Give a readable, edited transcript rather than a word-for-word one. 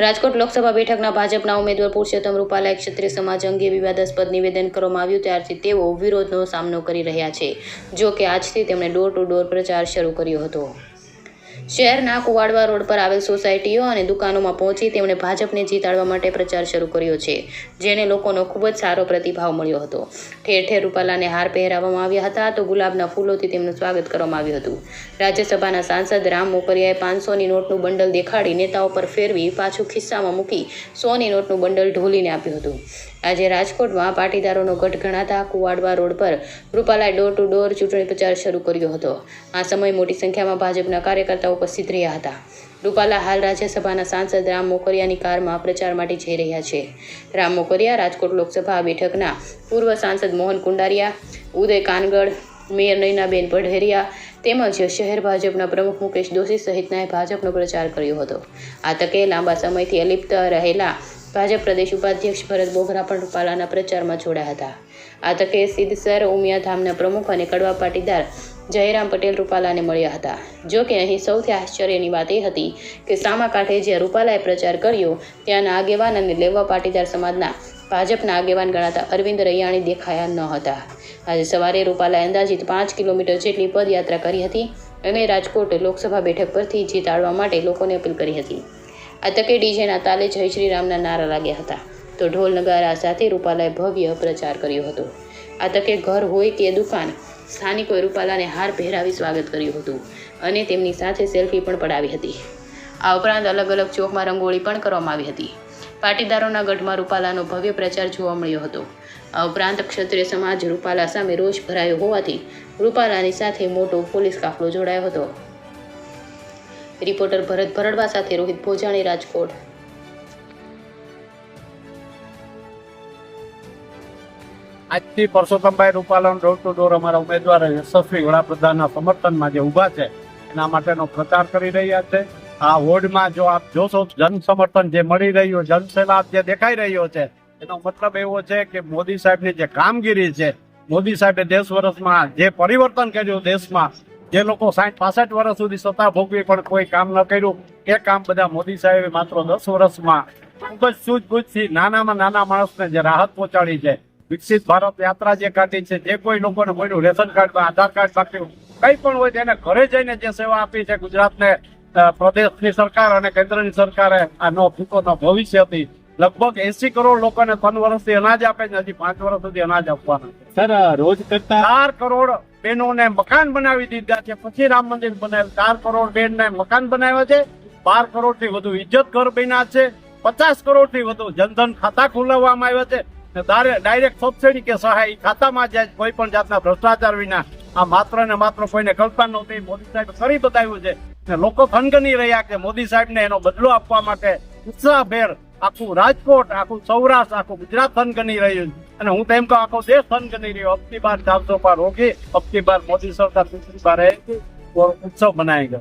રાજકોટ લોકસભા બેઠકના ભાજપના ઉમેદવાર પુરુષોત્તમ રૂપાલાએ ક્ષત્રિય સમાજ અંગે વિવાદાસ્પદ નિવેદન કરવામાં આવ્યું ત્યારથી તેઓ વિરોધનો સામનો કરી રહ્યા છે। જો કે આજથી તેમણે ડોર ટુ ડોર પ્રચાર શરૂ કર્યો હતો। શહેરના કુવાડવા રોડ પર આવેલ સોસાયટીઓ અને દુકાનોમાં પહોંચી તેમણે ભાજપને જીતાડવા માટે પ્રચાર શરૂ કર્યો છે, જેને લોકોનો ખૂબ જ સારો પ્રતિભાવ મળ્યો હતો। ઠેર ઠેર રૂપાલાને હાર પહેરાવવામાં આવ્યા હતા તો ગુલાબના ફૂલોથી તેમનું સ્વાગત કરવામાં આવ્યું હતું। રાજ્યસભાના સાંસદ રામ મોકરિયાએ 500ની નોટનું બંડલ દેખાડી નેતાઓ પર ફેરવી પાછું ખિસ્સામાં મૂકી 100ની નોટનું બંડલ ઢોલીને આપ્યું હતું। આજે રાજકોટમાં પાટીદારોનો ગઢ ગણાતા કુવાડવા રોડ પર રૂપાલાએ ડોર ટુ ડોર ચૂંટણી પ્રચાર શરૂ કર્યો હતો। આ સમયે મોટી સંખ્યામાં ભાજપના કાર્યકર્તાઓ ઉપસ્થિત રહ્યા હતા। રૂપાલા હાલ રાજ્યસભાના સાંસદ રામ મોકરિયાની કારમાં પ્રચાર માટે જઈ રહ્યા છે। રામ મોકરિયા રાજકોટ લોકસભા બેઠકના પૂર્વ સાંસદ મોહન કુંડારિયા, ઉદય કાનગડ, મેયર નયનાબેન પઢેરિયા તેમજ શહેર ભાજપના પ્રમુખ મુકેશ દોશી સહિતનાએ ભાજપનો પ્રચાર કર્યો હતો। આ તકે લાંબા સમયથી અલિપ્ત રહેલા ભાજપ પ્રદેશ ઉપાધ્યક્ષ ભરત બોગરા પણ રૂપાલાના પ્રચારમાં જોડાયા હતા। આ તકે સિદ્ધસર ઉમિયાધામના પ્રમુખ અને કડવા પાટીદાર જયરામ પટેલ રૂપાલાને મળ્યા હતા। જો કે અહીં સૌથી આશ્ચર્યની વાત એ હતી કે સામા કાંઠે જ્યાં રૂપાલાએ પ્રચાર કર્યો ત્યાંના આગેવાન અને લેવા પાટીદાર સમાજના ભાજપના આગેવાન ગણાતા અરવિંદ રૈયાણી દેખાયા ન હતા। આજે સવારે રૂપાલાએ અંદાજિત 5 કિલોમીટર જેટલી પદયાત્રા કરી હતી અને રાજકોટ લોકસભા બેઠક પરથી જીતાડવા માટે લોકોને અપીલ કરી હતી। આ તકે ડીજેના તાલે જય શ્રી રામના નારા લાગ્યા હતા તો ઢોલ નગારા સાથે રૂપાલાએ ભવ્ય પ્રચાર કર્યો હતો। આ તકે ઘર હોય કે દુકાન, સ્થાનિકોએ રૂપાલાને હાર પહેરાવી સ્વાગત કર્યું હતું અને તેમની સાથે સેલ્ફી પણ પડાવી હતી। આ ઉપરાંત અલગ અલગ ચોકમાં રંગોળી પણ કરવામાં આવી હતી। પાટીદારોના ગઢમાં રૂપાલાનો ભવ્ય પ્રચાર જોવા મળ્યો હતો। આ ઉપરાંત ક્ષત્રિય સમાજ રૂપાલા સામે રોષ ભરાયો હોવાથી રૂપાલાની સાથે મોટો પોલીસ કાફલો જોડાયો હતો। રિપોર્ટર ભરત ભરડવા સાથે રોહિત ભોજાણી, રાજકોટ। આજથી પરસોત્તમભાઈ રૂપાલાનો ડોર ટુ ડોર અમારા ઉમેદવાર યશસ્વી વડાપ્રધાનના સમર્થનમાં જે ઊભા છે એના માટેનો પ્રચાર કરી રહ્યા છે। આ વોર્ડમાં જો આપ જોશો જન સમર્થન જે મળી રહ્યું, જનસેલાબ જે દેખાઈ રહ્યો છે, એનો મતલબ એવો છે કે મોદી સાહેબની જે કામગીરી છે, મોદી સાહેબે 10 વર્ષમાં જે પરિવર્તન કર્યું દેશમાં, જે લોકો 60-65 વર્ષ સુધી સત્તા ભોગવી પણ કોઈ કામ ન કર્યું, એ કામ બધા મોદી સાહેબે માત્ર 10 વર્ષમાં ખૂબ જ સૂઝબૂઝથી નાનામાં નાના માણસને જે રાહત પહોંચાડી છે। વિકસિત ભારત યાત્રા જે કાઢી છે, જે કોઈ લોકોને મળ્યું રેશન કાર્ડમાં આધાર કાર્ડ બાક્યું કંઈ પણ હોય તેને ઘરે જઈને જે સેવા આપી છે ગુજરાતને પ્રદેશની સરકાર અને કેન્દ્રની સરકારે આનો ફૂકોનો ભવિષ્ય હતી। લગભગ 80 કરોડ લોકોને 3 વર્ષથી અનાજ આપે છે, હજી 5 વર્ષ સુધી અનાજ આપવાના છે। સર, રોજ કરતા 4 કરોડ બહેનોને મકાન બનાવી દીધા છે, પછી રામ મંદિર બનાવ્યું। 4 કરોડ બહેનને મકાન બનાવ્યા છે, 12 કરોડથી વધુ ઇજ્જત ઘર બન્યા છે, 50 કરોડથી વધુ જનધન ખાતા ખોલાવવામાં આવ્યા છે। ડાયરેક્ટ સબસિડી કે સહાય ખાતામાં જાય, કોઈ પણ જાતના ભ્રષ્ટાચાર વિના। આ માત્ર ને માત્ર કોઈને કલ્પના નહોતી, મોદી સાહેબ કરી બતાવ્યું છે ને લોકો થનગની રહ્યા કે મોદી સાહેબને એનો બદલો આપવા માટે ઉત્સાહભેર આખું રાજકોટ, આખું સૌરાષ્ટ્ર, આખું ગુજરાત થનગની રહ્યું છે। અને હું તો એમ કહું આખો દેશ થનગની રહ્યો। અબકી બાર 400 પાર હોગી, અબકી બાર મોદી સરકાર 3 बार है, ઉત્સવ મનાएगा।